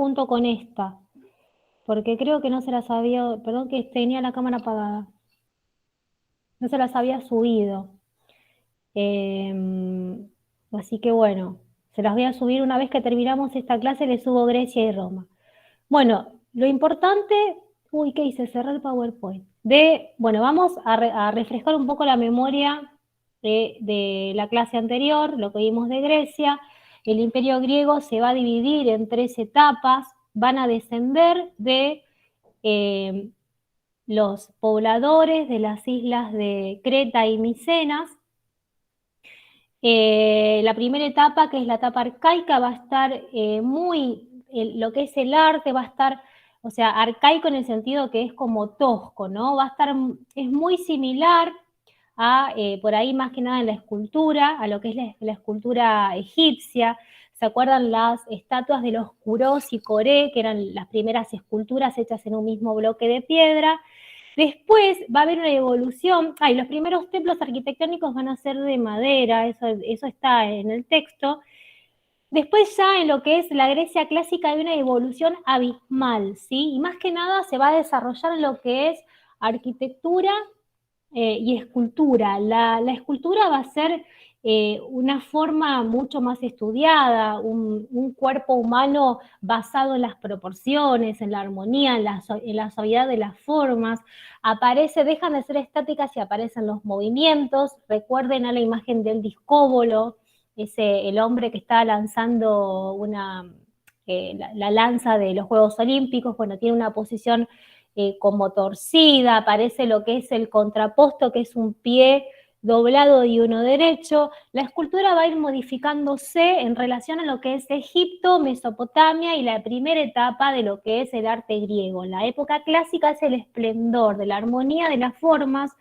junto con esta, porque creo que no se las había, perdón que tenía la cámara apagada, no se las había subido. Así que bueno, se las voy a subir una vez que terminamos esta clase, le subo Grecia y Roma. Bueno, lo importante, uy, ¿qué hice? Cerré el PowerPoint. Bueno, vamos a refrescar un poco la memoria de la clase anterior, lo que vimos de Grecia. El imperio griego se va a dividir en 3 etapas, van a descender de los pobladores de las islas de Creta y Micenas. La primera etapa, que es la etapa arcaica, va a estar lo que es el arte va a estar, o sea, arcaico en el sentido que es como tosco, ¿no? Es muy similar a, por ahí más que nada en la escultura, a lo que es la escultura egipcia. ¿Se acuerdan las estatuas de los Curós y Coré, que eran las primeras esculturas hechas en un mismo bloque de piedra? Después va a haber una evolución. Los primeros templos arquitectónicos van a ser de madera, eso está en el texto. Después ya en lo que es la Grecia clásica hay una evolución abismal, ¿sí? Y más que nada se va a desarrollar en lo que es arquitectura y escultura. La escultura va a ser una forma mucho más estudiada, un cuerpo humano basado en las proporciones, en la armonía, en la suavidad de las formas. Dejan de ser estáticas y aparecen los movimientos. Recuerden a la imagen del discóbolo, el hombre que está lanzando la lanza de los Juegos Olímpicos. Bueno, tiene una posición como torcida, aparece lo que es el contraposto, que es un pie doblado y uno derecho. La escultura va a ir modificándose en relación a lo que es Egipto, Mesopotamia y la primera etapa de lo que es el arte griego. En la época clásica es el esplendor de la armonía de las formas,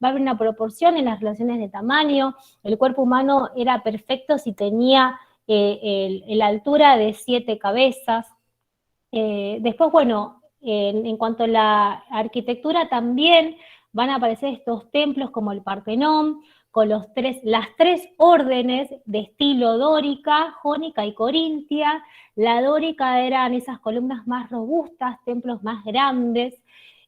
va a haber una proporción en las relaciones de tamaño, el cuerpo humano era perfecto si tenía la altura de 7 cabezas. Después, bueno, en cuanto a la arquitectura también van a aparecer estos templos como el Partenón, con las 3 órdenes de estilo dórica, jónica y corintia. La dórica eran esas columnas más robustas, templos más grandes.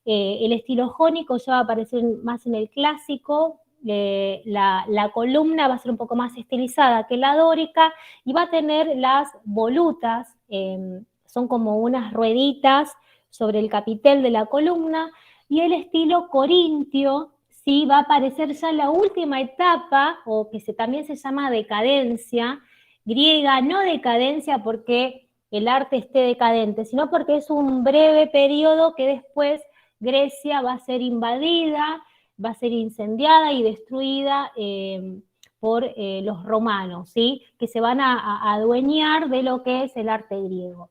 El estilo jónico ya va a aparecer más en el clásico. La columna va a ser un poco más estilizada que la dórica y va a tener las volutas, son como unas rueditas sobre el capitel de la columna, y el estilo corintio, ¿sí? Va a aparecer ya en la última etapa, o que también se llama decadencia griega, no decadencia porque el arte esté decadente, sino porque es un breve periodo que después Grecia va a ser invadida, va a ser incendiada y destruida por los romanos, ¿sí? Que se van a adueñar de lo que es el arte griego.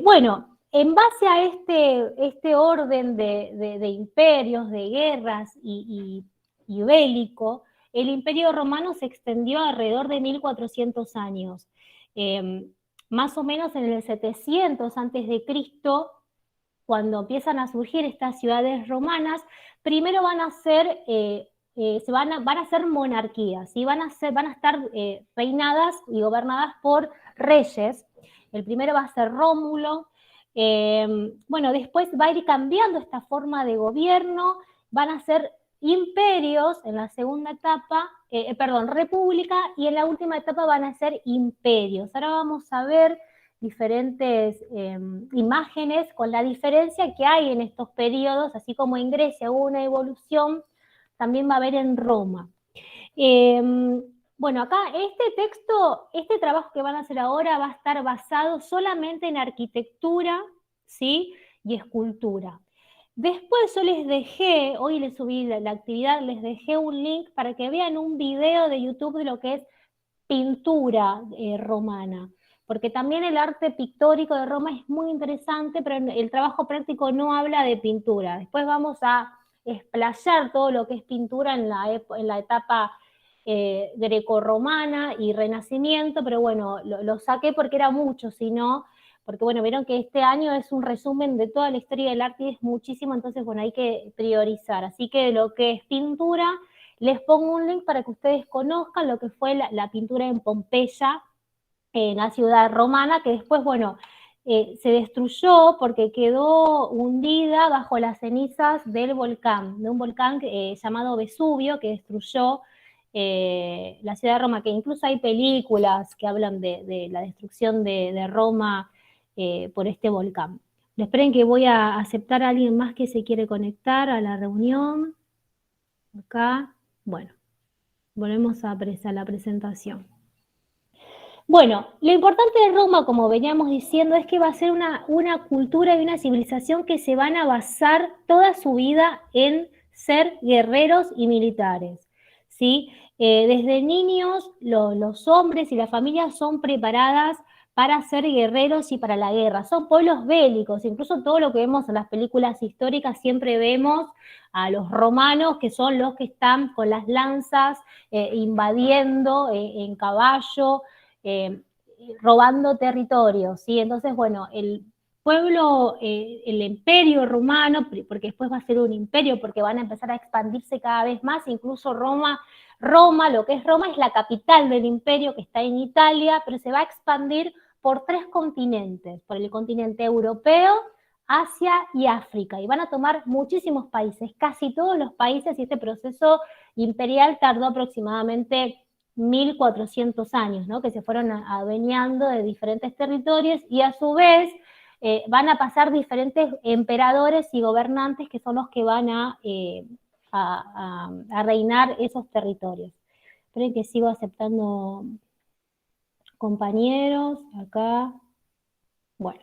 Bueno, en base a este orden de imperios, de guerras y bélico, el imperio romano se extendió alrededor de 1400 años. Más o menos en el 700 antes de Cristo, cuando empiezan a surgir estas ciudades romanas, primero van a ser van a ser monarquías, ¿sí? van a estar reinadas y gobernadas por reyes. El primero va a ser Rómulo. Bueno, después va a ir cambiando esta forma de gobierno, van a ser imperios en la segunda etapa, república, y en la última etapa van a ser imperios. Ahora vamos a ver diferentes imágenes con la diferencia que hay en estos periodos, así como en Grecia hubo una evolución, también va a haber en Roma. Bueno, acá este trabajo que van a hacer ahora va a estar basado solamente en arquitectura, ¿sí? Y escultura. Después yo les dejé, hoy les subí la actividad, les dejé un link para que vean un video de YouTube de lo que es pintura romana, porque también el arte pictórico de Roma es muy interesante, pero el trabajo práctico no habla de pintura. Después vamos a explayar todo lo que es pintura en la etapa grecorromana y renacimiento, pero bueno, lo saqué porque era mucho, sino porque bueno, vieron que este año es un resumen de toda la historia del arte y es muchísimo, entonces bueno, hay que priorizar. Así que lo que es pintura, les pongo un link para que ustedes conozcan lo que fue la pintura en Pompeya, en la ciudad romana, que después, bueno, se destruyó porque quedó hundida bajo las cenizas del volcán, de un volcán llamado Vesubio, que destruyó la ciudad de Roma, que incluso hay películas que hablan de la destrucción de Roma por este volcán. Esperen que voy a aceptar a alguien más que se quiere conectar a la reunión. Acá, bueno, volvemos a la presentación. Bueno, lo importante de Roma, como veníamos diciendo, es que va a ser una cultura y una civilización que se van a basar toda su vida en ser guerreros y militares, ¿sí? Desde niños, los hombres y las familias son preparadas para ser guerreros y para la guerra. Son pueblos bélicos, incluso todo lo que vemos en las películas históricas, siempre vemos a los romanos, que son los que están con las lanzas, invadiendo en caballo, robando territorio, ¿sí? Entonces, bueno, el pueblo, el imperio romano, porque después va a ser un imperio, porque van a empezar a expandirse cada vez más, incluso Roma, lo que es Roma es la capital del imperio que está en Italia, pero se va a expandir por 3 continentes, por el continente europeo, Asia y África, y van a tomar muchísimos países, casi todos los países, y este proceso imperial tardó aproximadamente 1400 años, ¿no? Que se fueron adueñando de diferentes territorios y a su vez van a pasar diferentes emperadores y gobernantes que son los que van a reinar esos territorios. Esperen que sigo aceptando compañeros acá. Bueno.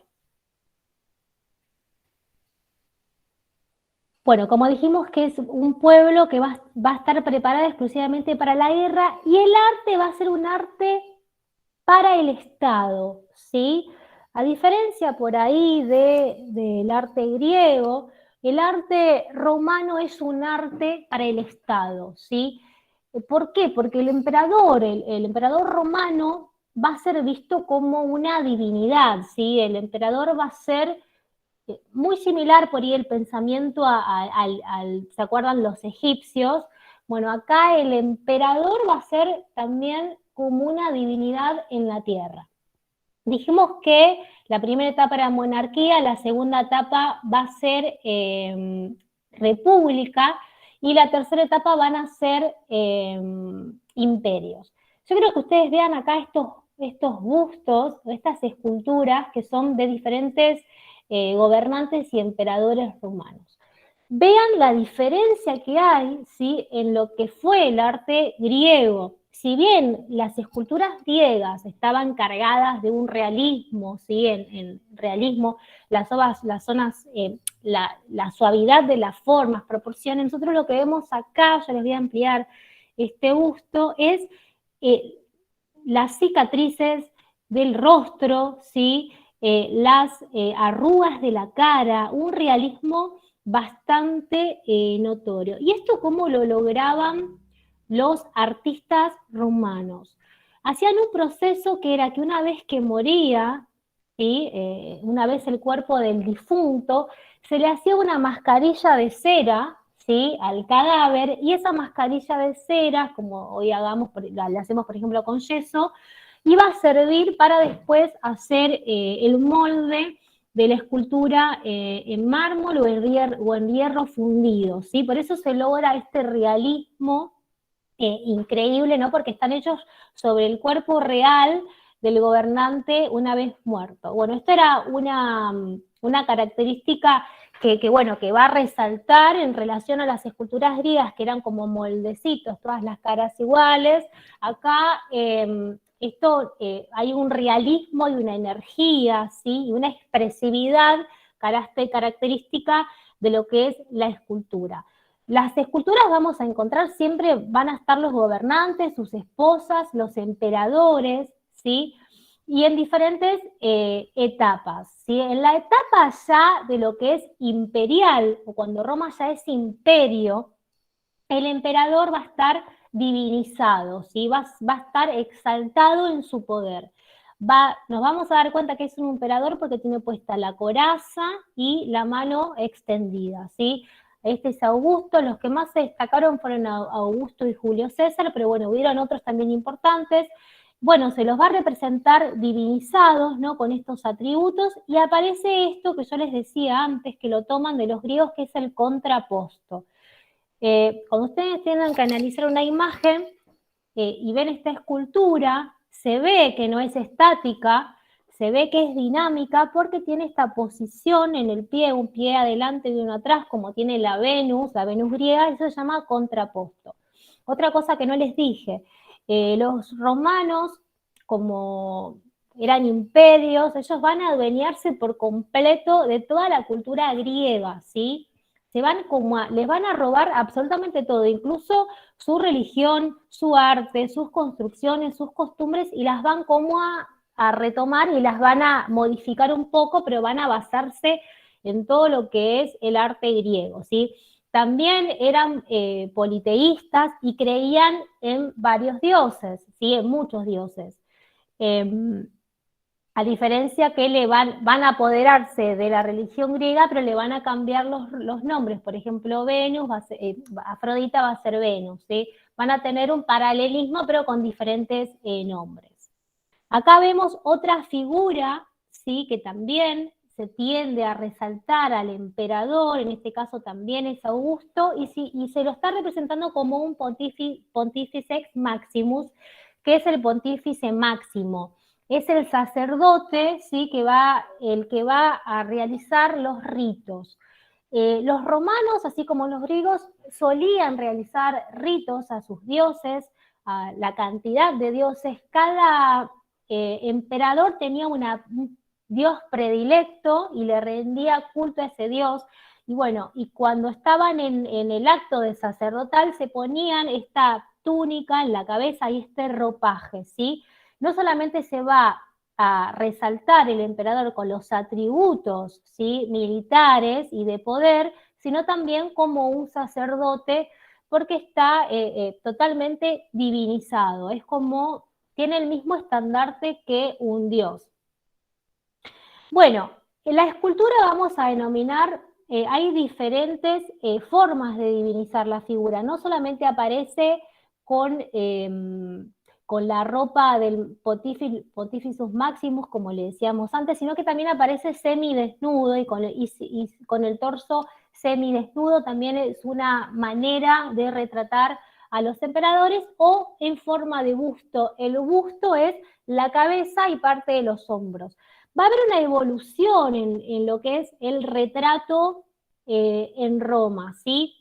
Bueno, como dijimos que es un pueblo que va a estar preparado exclusivamente para la guerra y el arte va a ser un arte para el Estado, ¿sí? A diferencia por ahí del arte griego, el arte romano es un arte para el Estado, ¿sí? ¿Por qué? Porque el emperador romano va a ser visto como una divinidad, ¿sí? El emperador va a ser muy similar por ahí el pensamiento ¿se acuerdan los egipcios? Bueno, acá el emperador va a ser también como una divinidad en la tierra. Dijimos que la primera etapa era monarquía, la segunda etapa va a ser república y la tercera etapa van a ser imperios. Yo creo que ustedes vean acá estos bustos, estas esculturas que son de diferentes gobernantes y emperadores romanos. Vean la diferencia que hay, ¿sí?, en lo que fue el arte griego. Si bien las esculturas griegas estaban cargadas de un realismo, ¿sí?, en realismo, la suavidad de las formas, proporciones, nosotros lo que vemos acá, ya les voy a ampliar este busto, es las cicatrices del rostro, ¿sí?, las arrugas de la cara, un realismo bastante notorio. ¿Y esto cómo lo lograban los artistas romanos? Hacían un proceso que era que una vez que moría, ¿sí?, una vez el cuerpo del difunto, se le hacía una mascarilla de cera, ¿sí?, al cadáver, y esa mascarilla de cera, como hoy la hacemos por ejemplo con yeso, iba a servir para después hacer el molde de la escultura en mármol o en hierro fundido, ¿sí? Por eso se logra este realismo increíble, ¿no? Porque están hechos sobre el cuerpo real del gobernante una vez muerto. Bueno, esto era una característica bueno, que va a resaltar en relación a las esculturas griegas, que eran como moldecitos, todas las caras iguales. Acá hay un realismo y una energía, ¿sí?, y una expresividad característica de lo que es la escultura. Las esculturas vamos a encontrar siempre, van a estar los gobernantes, sus esposas, los emperadores, ¿sí?, y en diferentes etapas, ¿sí? En la etapa ya de lo que es imperial, o cuando Roma ya es imperio, el emperador va a estar divinizado, ¿sí? Va a estar exaltado en su poder. Nos vamos a dar cuenta que es un emperador porque tiene puesta la coraza y la mano extendida, ¿sí? Este es Augusto, los que más se destacaron fueron Augusto y Julio César, pero bueno, hubieron otros también importantes. bueno, se los va a representar divinizados, ¿no? Con estos atributos, y aparece esto que yo les decía antes, que lo toman de los griegos, que es el contraposto. Cuando ustedes tengan que analizar una imagen y ven esta escultura, se ve que no es estática, se ve que es dinámica porque tiene esta posición en el pie, un pie adelante y uno atrás, como tiene la Venus griega, eso se llama contraposto. Otra cosa que no les dije, los romanos, como eran imperios, ellos van a adueñarse por completo de toda la cultura griega, ¿sí? Les van a robar absolutamente todo, incluso su religión, su arte, sus construcciones, sus costumbres, y las van como a retomar y las van a modificar un poco, pero van a basarse en todo lo que es el arte griego, ¿sí? También eran politeístas y creían en varios dioses, ¿sí? En muchos dioses. A diferencia que van a apoderarse de la religión griega, pero le van a cambiar los nombres. Por ejemplo, Venus, Afrodita va a ser Venus, ¿sí? Van a tener un paralelismo, pero con diferentes nombres. Acá vemos otra figura, ¿sí? Que también se tiende a resaltar al emperador, en este caso también es Augusto, y se lo está representando como un Pontifex Maximus, que es el pontífice máximo. Es el sacerdote, ¿sí? El que va a realizar los ritos. Los romanos, así como los griegos, solían realizar ritos a sus dioses, a la cantidad de dioses. Cada emperador tenía un dios predilecto y le rendía culto a ese dios. Y bueno, y cuando estaban en el acto de sacerdotal se ponían esta túnica en la cabeza y este ropaje, ¿sí? No solamente se va a resaltar el emperador con los atributos, ¿sí? Militares y de poder, sino también como un sacerdote, porque está totalmente divinizado, es como tiene el mismo estandarte que un dios. Bueno, en la escultura vamos a denominar, hay diferentes formas de divinizar la figura, no solamente aparece con la ropa del Pontificus Maximus, como le decíamos antes, sino que también aparece semidesnudo y con el torso semidesnudo. También es una manera de retratar a los emperadores, o en forma de busto. El busto es la cabeza y parte de los hombros. Va a haber una evolución en lo que es el retrato en Roma, ¿sí?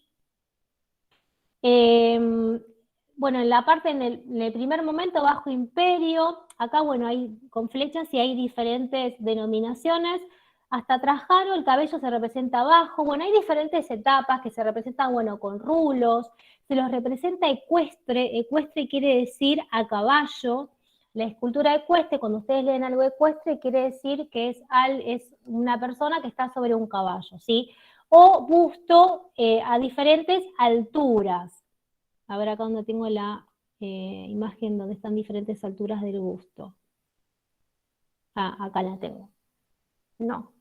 Bueno, en el primer momento, bajo imperio, acá, bueno, hay con flechas y hay diferentes denominaciones. Hasta Trajano el cabello se representa bajo. Bueno, hay diferentes etapas que se representan, bueno, con rulos. Se los representa ecuestre. Ecuestre quiere decir a caballo. La escultura ecuestre, cuando ustedes leen algo ecuestre, quiere decir que es una persona que está sobre un caballo, ¿sí? O busto a diferentes alturas. A ver acá donde tengo la imagen donde están diferentes alturas del busto. Ah, acá la tengo. No.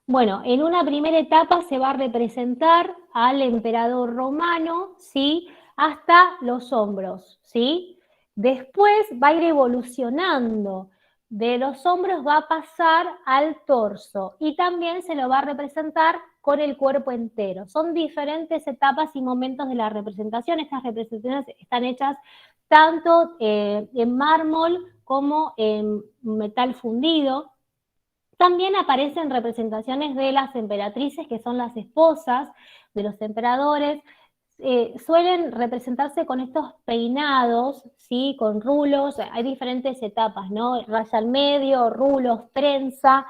Bueno, en una primera etapa se va a representar al emperador romano, ¿sí? Hasta los hombros, ¿sí? Después va a ir evolucionando. De los hombros va a pasar al torso y también se lo va a representar con el cuerpo entero. Son diferentes etapas y momentos de la representación. Estas representaciones están hechas tanto en mármol como en metal fundido. También aparecen representaciones de las emperatrices, que son las esposas de los emperadores. Suelen representarse con estos peinados, ¿sí? Con rulos. Hay diferentes etapas, ¿no? Raya al medio, rulos, trenza,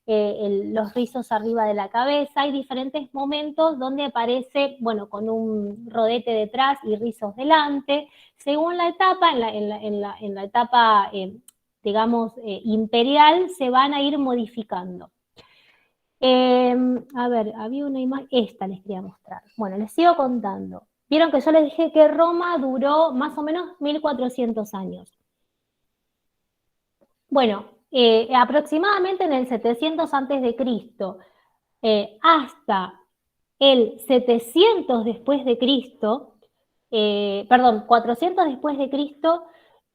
los rizos arriba de la cabeza. Hay diferentes momentos donde aparece, bueno, con un rodete detrás y rizos delante. Según la etapa, en la etapa digamos, imperial, se van a ir modificando. A ver, había una imagen, esta les quería mostrar. Bueno, les sigo contando. Vieron que yo les dije que Roma duró más o menos 1400 años. Bueno, aproximadamente en el 700 antes de Cristo hasta el 700 después de Cristo, 400 después de Cristo,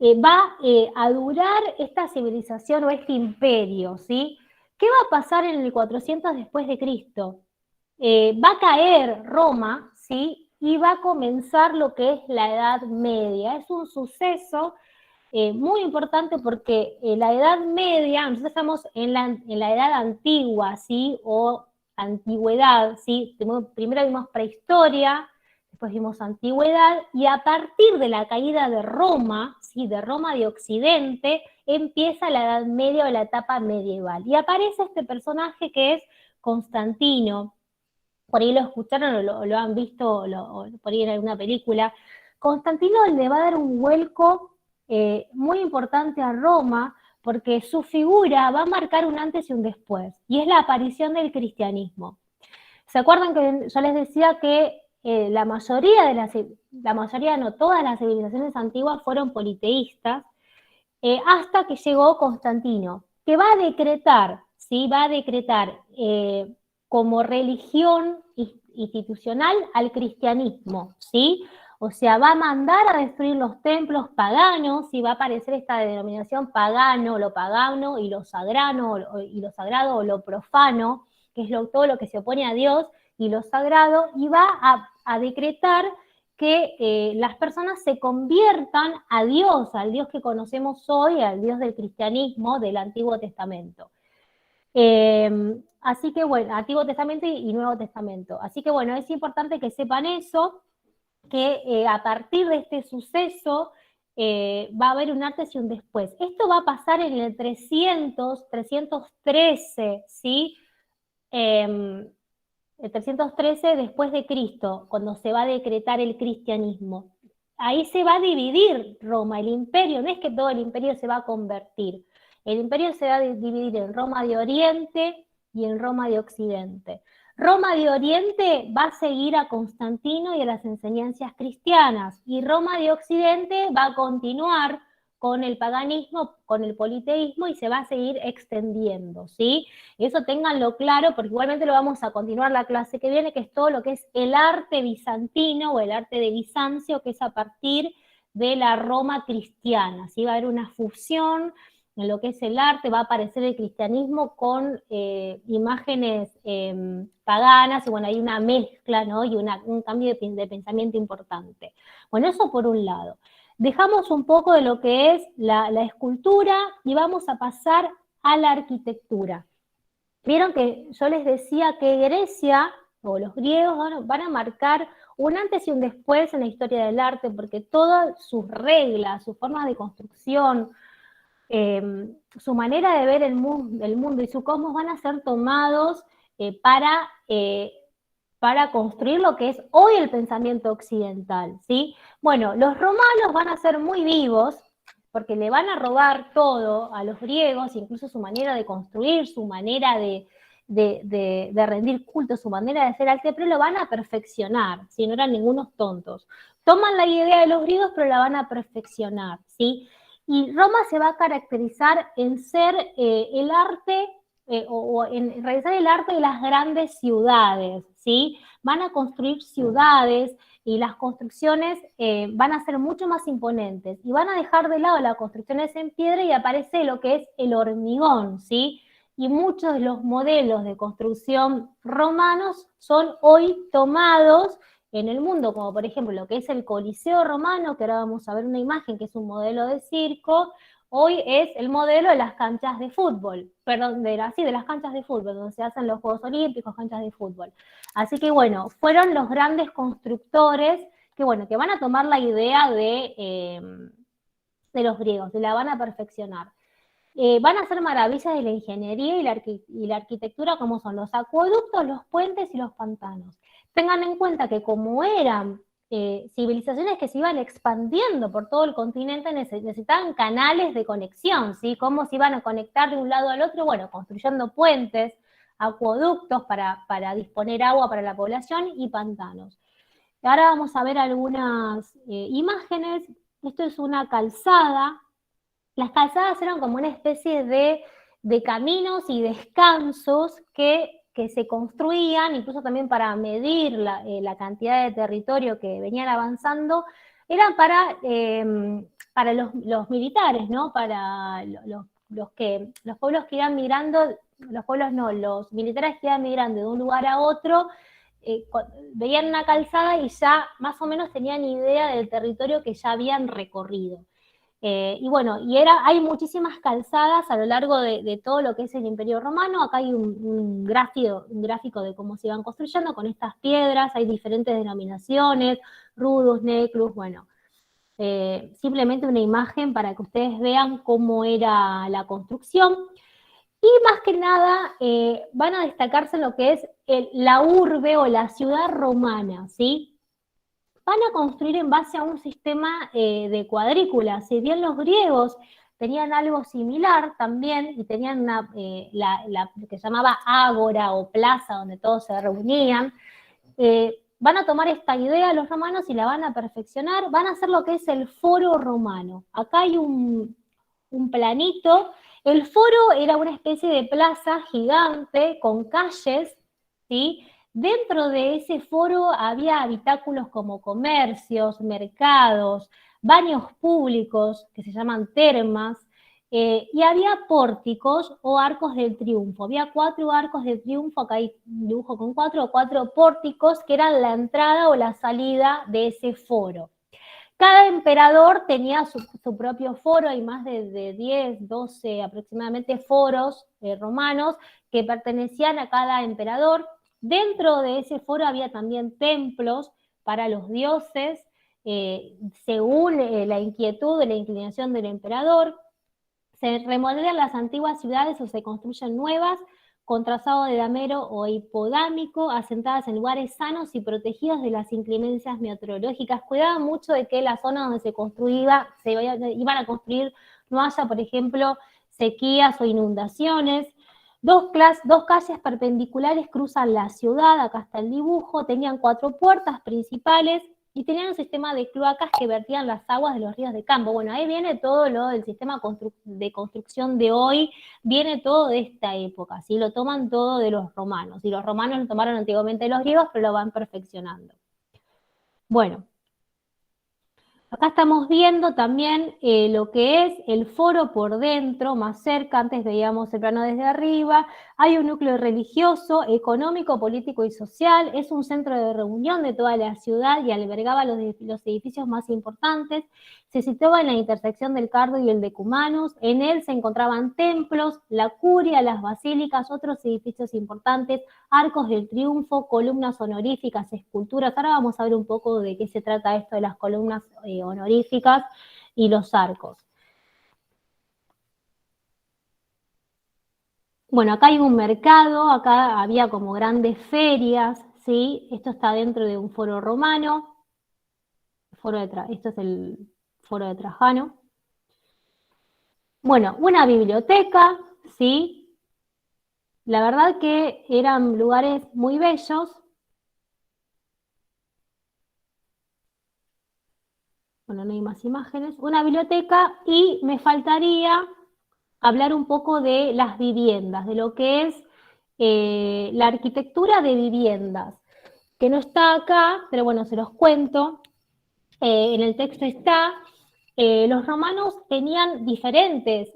va a durar esta civilización o este imperio, ¿sí? ¿Qué va a pasar en el 400 después de Cristo? Va a caer Roma, ¿sí? Y va a comenzar lo que es la Edad Media. Es un suceso muy importante porque la Edad Media, nosotros estamos en la Edad Antigua, ¿sí? O Antigüedad, ¿sí? Primero vimos prehistoria, después vimos antigüedad, y a partir de la caída de Roma, ¿sí? De Roma de Occidente, empieza la Edad Media o la etapa medieval. Y aparece este personaje que es Constantino. Por ahí lo escucharon o lo han visto por ahí en alguna película. Constantino le va a dar un vuelco muy importante a Roma, porque su figura va a marcar un antes y un después, y es la aparición del cristianismo. ¿Se acuerdan que yo les decía que la mayoría, no todas las civilizaciones antiguas fueron politeístas, hasta que llegó Constantino, que va a decretar, ¿sí? Va a decretar como religión institucional al cristianismo, ¿sí? O sea, va a mandar a destruir los templos paganos, y va a aparecer esta denominación pagano, lo pagano y lo sagrado, o lo profano, que es todo lo que se opone a Dios, y lo sagrado, y va a decretar que las personas se conviertan a Dios, al Dios que conocemos hoy, al Dios del cristianismo, del Antiguo Testamento. Así que bueno, Antiguo Testamento y Nuevo Testamento. Así que bueno, es importante que sepan eso, que a partir de este suceso va a haber un antes y un después. Esto va a pasar en el 313, ¿sí? El 313 después de Cristo, cuando se va a decretar el cristianismo. Ahí se va a dividir Roma, el imperio, no es que todo el imperio se va a convertir. El imperio se va a dividir en Roma de Oriente y en Roma de Occidente. Roma de Oriente va a seguir a Constantino y a las enseñanzas cristianas, y Roma de Occidente va a continuar con el paganismo, con el politeísmo, y se va a seguir extendiendo, ¿sí? Eso ténganlo claro, porque igualmente lo vamos a continuar la clase que viene, que es todo lo que es el arte bizantino o el arte de Bizancio, que es a partir de la Roma cristiana, ¿sí? Va a haber una fusión en lo que es el arte, va a aparecer el cristianismo con imágenes paganas, y bueno, hay una mezcla, ¿no? Y un cambio de pensamiento importante. Bueno, eso por un lado. Dejamos un poco de lo que es la escultura y vamos a pasar a la arquitectura. Vieron que yo les decía que Grecia o los griegos van a marcar un antes y un después en la historia del arte, porque todas sus reglas, sus formas de construcción, su manera de ver el mundo y su cosmos van a ser tomados para construir lo que es hoy el pensamiento occidental, ¿sí? Bueno, los romanos van a ser muy vivos, porque le van a robar todo a los griegos, incluso su manera de construir, su manera de rendir culto, su manera de hacer arte, pero lo van a perfeccionar, ¿sí? No eran ningunos tontos. Toman la idea de los griegos, pero la van a perfeccionar, ¿sí? Y Roma se va a caracterizar en ser el arte, o en realizar el arte de las grandes ciudades, ¿sí? Van a construir ciudades, y las construcciones van a ser mucho más imponentes, y van a dejar de lado las construcciones en piedra, y aparece lo que es el hormigón, ¿sí? Y muchos de los modelos de construcción romanos son hoy tomados en el mundo, como por ejemplo lo que es el Coliseo romano, que ahora vamos a ver una imagen que es un modelo de circo. Hoy es el modelo de las canchas de fútbol, perdón, de las canchas de fútbol, donde se hacen los Juegos Olímpicos, canchas de fútbol. Así que bueno, fueron los grandes constructores que van a tomar la idea de los griegos, y la van a perfeccionar. Van a ser maravillas de la ingeniería y la arquitectura, como son los acueductos, los puentes y los pantanos. Tengan en cuenta que como eran civilizaciones que se iban expandiendo por todo el continente, necesitaban canales de conexión, ¿sí? ¿Cómo se iban a conectar de un lado al otro? Bueno, construyendo puentes, acueductos para disponer agua para la población, y pantanos. Ahora vamos a ver algunas imágenes. Esto es una calzada. Las calzadas eran como una especie de caminos y descansos que que se construían, incluso también para medir la cantidad de territorio que venían avanzando, eran para los militares, ¿no? Para los pueblos que iban migrando, los pueblos no, los militares que iban migrando de un lugar a otro, veían una calzada y ya más o menos tenían idea del territorio que ya habían recorrido. Y bueno, hay muchísimas calzadas a lo largo de todo lo que es el Imperio Romano. Acá hay un gráfico de cómo se iban construyendo con estas piedras, hay diferentes denominaciones, rudus, neclus, bueno, simplemente una imagen para que ustedes vean cómo era la construcción. Y más que nada van a destacarse lo que es la urbe o la ciudad romana, ¿sí? Van a construir en base a un sistema de cuadrículas. Si bien los griegos tenían algo similar también, y tenían lo que se llamaba ágora o plaza, donde todos se reunían, van a tomar esta idea los romanos y la van a perfeccionar, van a hacer lo que es el foro romano. Acá hay un planito. El foro era una especie de plaza gigante con calles, ¿sí? Dentro de ese foro había habitáculos como comercios, mercados, baños públicos, que se llaman termas, y había pórticos o arcos del triunfo. Había 4 arcos de triunfo, acá hay un dibujo con 4 pórticos, que eran la entrada o la salida de ese foro. Cada emperador tenía su propio foro, hay más de 10, 12 aproximadamente foros romanos que pertenecían a cada emperador. Dentro de ese foro había también templos para los dioses, según la inquietud, la inclinación del emperador. Se remodelan las antiguas ciudades o se construyen nuevas con trazado de damero o hipodámico, asentadas en lugares sanos y protegidos de las inclemencias meteorológicas. Cuidaban mucho de que la zona donde se construía, iban a construir, no haya, por ejemplo, sequías o inundaciones. Dos calles perpendiculares cruzan la ciudad, acá está el dibujo, tenían 4 puertas principales y tenían un sistema de cloacas que vertían las aguas de los ríos de campo. Bueno, ahí viene todo lo del sistema de construcción de hoy, viene todo de esta época, ¿sí? Lo toman todo de los romanos, y los romanos lo tomaron antiguamente de los griegos, pero lo van perfeccionando. Bueno, acá estamos viendo también lo que es el foro por dentro, más cerca, antes veíamos el plano desde arriba. Hay un núcleo religioso, económico, político y social. Es un centro de reunión de toda la ciudad y albergaba los edificios más importantes. Se situaba en la intersección del Cardo y el Decumanus. En él se encontraban templos, la curia, las basílicas, otros edificios importantes, arcos del triunfo, columnas honoríficas, esculturas. Ahora vamos a ver un poco de qué se trata esto de las columnas honoríficas y los arcos. Bueno, acá hay un mercado, acá había como grandes ferias, ¿sí? Esto está dentro de un foro romano. Esto es el foro de Trajano. Bueno, una biblioteca, ¿sí? La verdad que eran lugares muy bellos. Bueno, no hay más imágenes. Una biblioteca, y me faltaría hablar un poco de las viviendas, de lo que es la arquitectura de viviendas, que no está acá, pero bueno, se los cuento. En el texto está, los romanos tenían diferentes,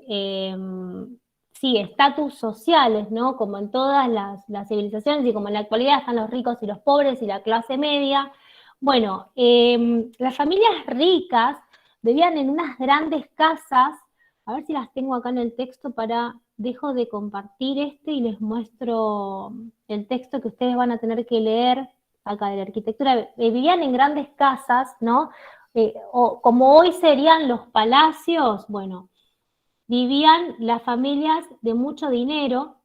sí, estatus sociales, ¿no? Como en todas las civilizaciones, y como en la actualidad están los ricos y los pobres y la clase media. Bueno, las familias ricas vivían en unas grandes casas. A ver si las tengo acá en el texto dejo de compartir y les muestro el texto que ustedes van a tener que leer acá de la arquitectura. Vivían en grandes casas, ¿no? O como hoy serían los palacios, bueno, vivían las familias de mucho dinero.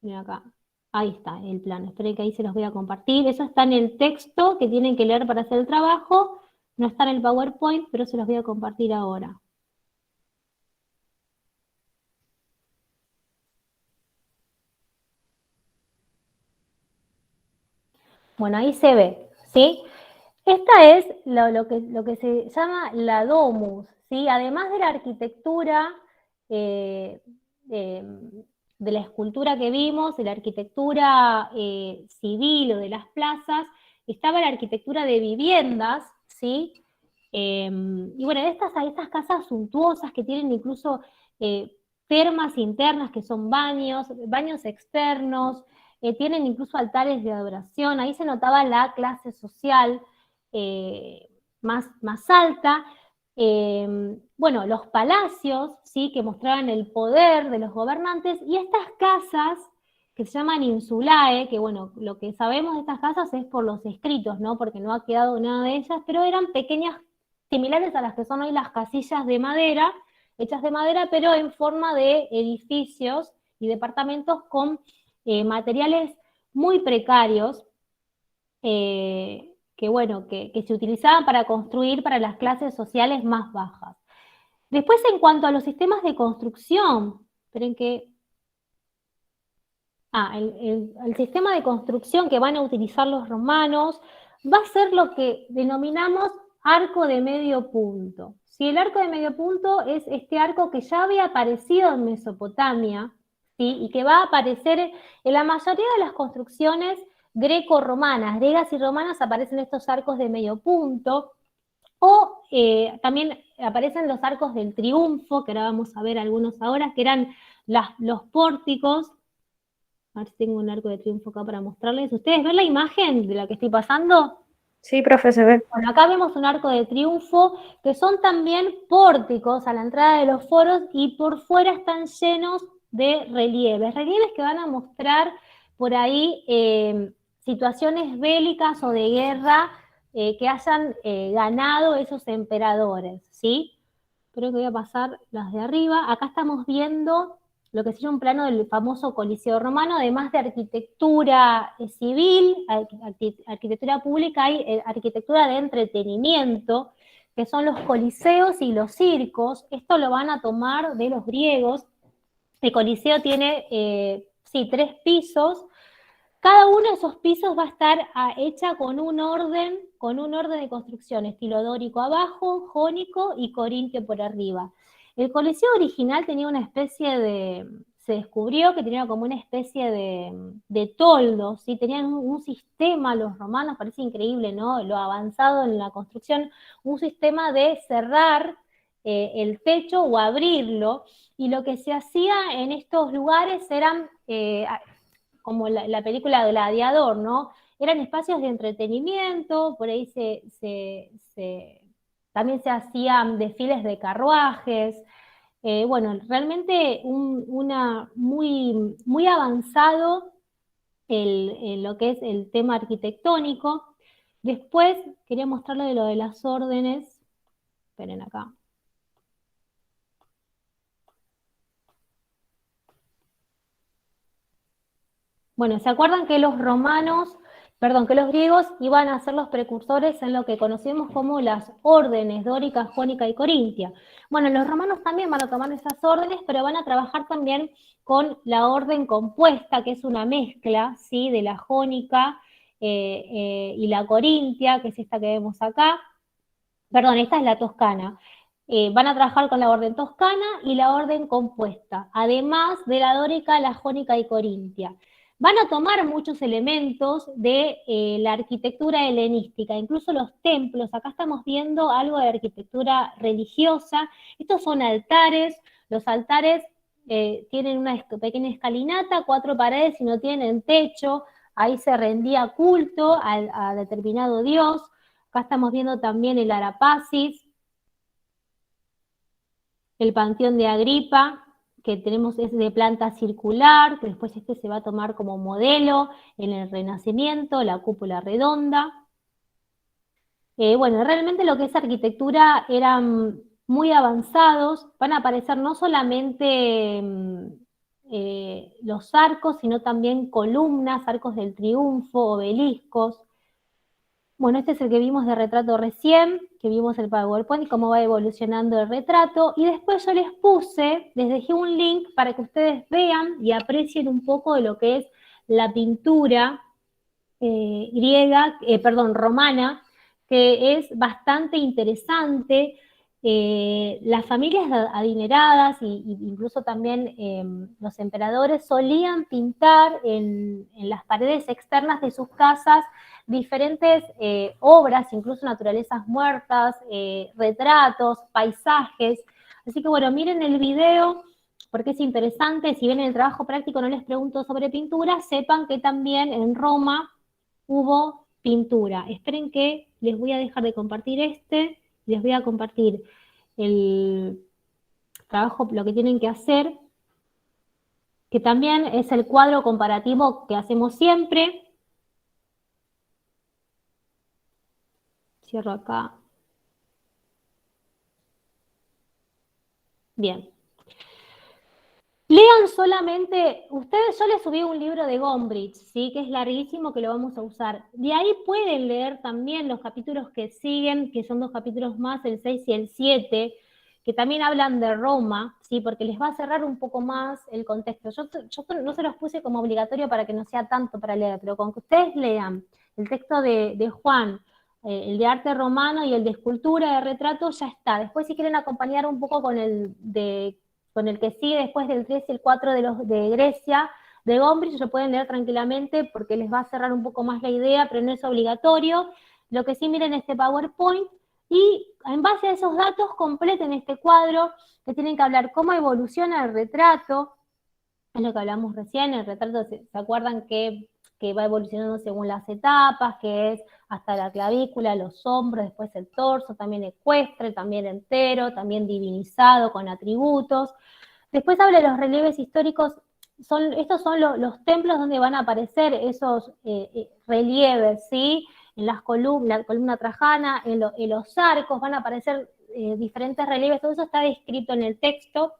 Miren acá, ahí está el plano, esperen que ahí se los voy a compartir. Eso está en el texto que tienen que leer para hacer el trabajo, no está en el PowerPoint, pero se los voy a compartir ahora. Bueno, ahí se ve, ¿sí? Esta es lo que se llama la domus, ¿sí? Además de la arquitectura, eh, de la escultura que vimos, de la arquitectura civil o de las plazas, estaba la arquitectura de viviendas, ¿sí? Y bueno, estas casas suntuosas que tienen incluso termas internas que son baños externos, tienen incluso altares de adoración, ahí se notaba la clase social más alta. Bueno, los palacios, ¿sí? Que mostraban el poder de los gobernantes, y estas casas que se llaman insulae, que bueno, lo que sabemos de estas casas es por los escritos, ¿no? Porque no ha quedado nada de ellas, pero eran pequeñas, similares a las que son hoy las casillas de madera, hechas de madera, pero en forma de edificios y departamentos con materiales muy precarios, que bueno, que se utilizaban para construir para las clases sociales más bajas. Después, en cuanto a los sistemas de construcción, esperen que... el sistema de construcción que van a utilizar los romanos va a ser lo que denominamos arco de medio punto. Si el arco de medio punto es este arco que ya había aparecido en Mesopotamia, ¿sí? Y que va a aparecer en la mayoría de las construcciones greco-romanas, griegas y romanas, aparecen estos arcos de medio punto, o también aparecen los arcos del triunfo, que ahora vamos a ver algunos ahora, que eran los pórticos. A ver si tengo un arco de triunfo acá para mostrarles. ¿Ustedes ven la imagen de la que estoy pasando? Sí, profe, se ve. Bueno, acá vemos un arco de triunfo, que son también pórticos a la entrada de los foros, y por fuera están llenos de relieves. Relieves que van a mostrar por ahí situaciones bélicas o de guerra que hayan ganado esos emperadores, ¿sí? Creo que voy a pasar las de arriba. Acá estamos viendo lo que sería un plano del famoso Coliseo Romano. Además de arquitectura civil, arquitectura pública, hay arquitectura de entretenimiento, que son los coliseos y los circos. Esto lo van a tomar de los griegos. El coliseo tiene, sí, 3 pisos. Cada uno de esos pisos va a estar hecha con un orden de construcción, estilo dórico abajo, jónico y corintio por arriba. El Coliseo original tenía una especie de, se descubrió que tenía como una especie de toldo, ¿sí? Tenían un sistema, los romanos, parece increíble, ¿no? Lo avanzado en la construcción, un sistema de cerrar el techo o abrirlo, y lo que se hacía en estos lugares eran como la película Gladiador, ¿no? Eran espacios de entretenimiento, por ahí también se hacían desfiles de carruajes. Bueno, realmente muy avanzado lo que es el tema arquitectónico. Después quería mostrarles lo de las órdenes. Esperen acá. Bueno, ¿se acuerdan que los griegos iban a ser los precursores en lo que conocemos como las órdenes dórica, jónica y corintia? Bueno, los romanos también van a tomar esas órdenes, pero van a trabajar también con la orden compuesta, que es una mezcla, ¿sí? De la jónica y la corintia, que es esta que vemos acá. Perdón, esta es la toscana. Van a trabajar con la orden toscana y la orden compuesta, además de la dórica, la jónica y corintia. Van a tomar muchos elementos de la arquitectura helenística, incluso los templos. Acá estamos viendo algo de arquitectura religiosa. Estos son altares. Los altares tienen una pequeña escalinata, 4 paredes y no tienen techo. Ahí se rendía culto a determinado dios. Acá estamos viendo también el Arapacis, el Panteón de Agripa, que tenemos es de planta circular, que después este se va a tomar como modelo en el Renacimiento, la cúpula redonda. Bueno, realmente lo que es arquitectura eran muy avanzados, van a aparecer no solamente los arcos, sino también columnas, arcos del triunfo, obeliscos. Bueno, este es el que vimos de retrato recién, que vimos el PowerPoint y cómo va evolucionando el retrato. Y después yo les dejé un link para que ustedes vean y aprecien un poco de lo que es la pintura romana, que es bastante interesante. las familias adineradas incluso también los emperadores solían pintar en las paredes externas de sus casas diferentes obras, incluso naturalezas muertas, retratos, paisajes. Así que bueno, miren el video porque es interesante. Si ven el trabajo práctico no les pregunto sobre pintura, sepan que también en Roma hubo pintura. Esperen que les voy a dejar de compartir les voy a compartir el trabajo, lo que tienen que hacer, que también es el cuadro comparativo que hacemos siempre. Cierro acá. Bien. Lean solamente, ustedes, yo les subí un libro de Gombrich, ¿sí? Que es larguísimo, que lo vamos a usar. De ahí pueden leer también los capítulos que siguen, que son 2 capítulos más, el 6 y el 7, que también hablan de Roma, ¿sí? Porque les va a cerrar un poco más el contexto. Yo no se los puse como obligatorio para que no sea tanto para leer, pero con que ustedes lean el texto de Juan, el de arte romano y el de escultura, de retrato, ya está. Después si quieren acompañar un poco con el que sigue después del 3 y el 4 de Grecia, de Gombrich, lo pueden leer tranquilamente porque les va a cerrar un poco más la idea, pero no es obligatorio. Lo que sí, miren este PowerPoint y en base a esos datos completen este cuadro que tienen que hablar cómo evoluciona el retrato, es lo que hablamos recién. El retrato, ¿se acuerdan que va evolucionando según las etapas, que es hasta la clavícula, los hombros, después el torso, también ecuestre, también entero, también divinizado con atributos? Después habla de los relieves históricos. Estos son los templos donde van a aparecer esos relieves, ¿sí? En las columnas, la columna trajana, en los arcos van a aparecer diferentes relieves. Todo eso está descrito en el texto.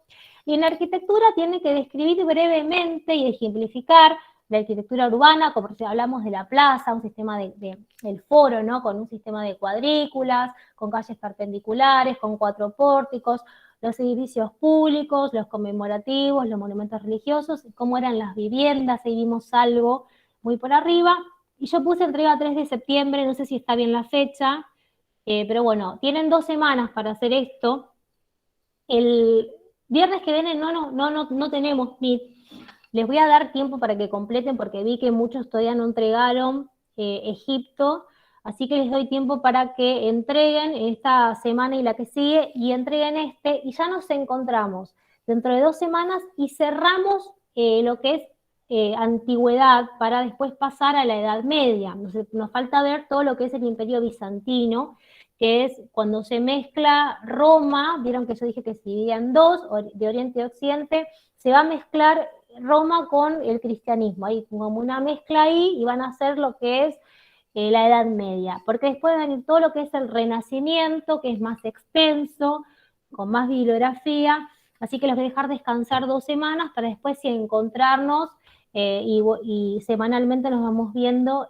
Y en la arquitectura tiene que describir brevemente y ejemplificar la arquitectura urbana, como si hablamos de la plaza, un sistema del foro, ¿no? Con un sistema de cuadrículas, con calles perpendiculares, con 4 pórticos, los edificios públicos, los conmemorativos, los monumentos religiosos, cómo eran las viviendas. Ahí vimos algo muy por arriba. Y yo puse entrega 3 de septiembre, no sé si está bien la fecha, pero bueno, tienen 2 semanas para hacer esto. El viernes que viene no tenemos Meet. Les voy a dar tiempo para que completen porque vi que muchos todavía no entregaron Egipto, así que les doy tiempo para que entreguen esta semana y la que sigue y entreguen y ya nos encontramos dentro de 2 semanas y cerramos lo que es antigüedad para después pasar a la Edad Media. Nos falta ver todo lo que es el Imperio Bizantino, que es cuando se mezcla Roma. Vieron que yo dije que se dividía en 2, de Oriente y Occidente, se va a mezclar Roma con el cristianismo, hay como una mezcla ahí y van a hacer lo que es la Edad Media, porque después va a venir todo lo que es el Renacimiento, que es más extenso, con más bibliografía, así que los voy a dejar descansar 2 semanas para después sí encontrarnos y semanalmente nos vamos viendo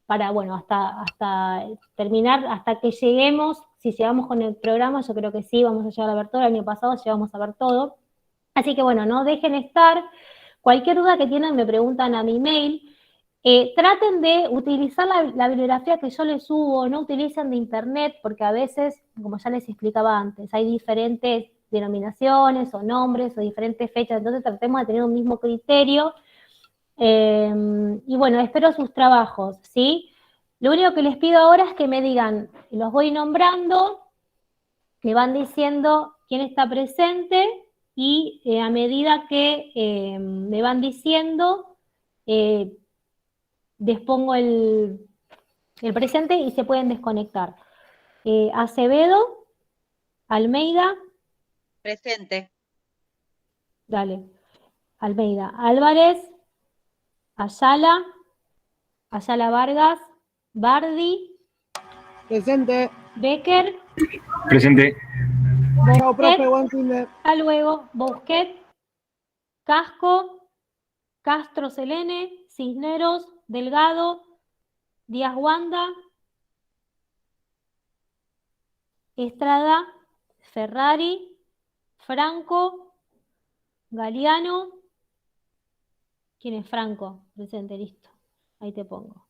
para, bueno, hasta terminar, hasta que lleguemos. Si llegamos con el programa, yo creo que sí, vamos a llegar a ver todo. El año pasado llegamos a ver todo. Así que bueno, no dejen estar. Cualquier duda que tienen me preguntan a mi mail. Traten de utilizar la bibliografía que yo les subo, no utilicen de internet, porque a veces, como ya les explicaba antes, hay diferentes denominaciones o nombres o diferentes fechas, entonces tratemos de tener un mismo criterio. Y bueno, espero sus trabajos, ¿sí? Lo único que les pido ahora es que me digan, los voy nombrando, me van diciendo quién está presente y a medida que me van diciendo, les pongo el presente y se pueden desconectar. Acevedo, Almeida. Presente. Dale. Almeida. Álvarez, Ayala, Ayala Vargas, Bardi. Presente. Becker. Presente. Chao, profe, buen fin de. Hasta luego. Bosquet, Casco, Castro Selene, Cisneros, Delgado, Díaz Wanda, Estrada, Ferrari, Franco, Galeano. ¿Quién es Franco? Presente, listo. Ahí te pongo.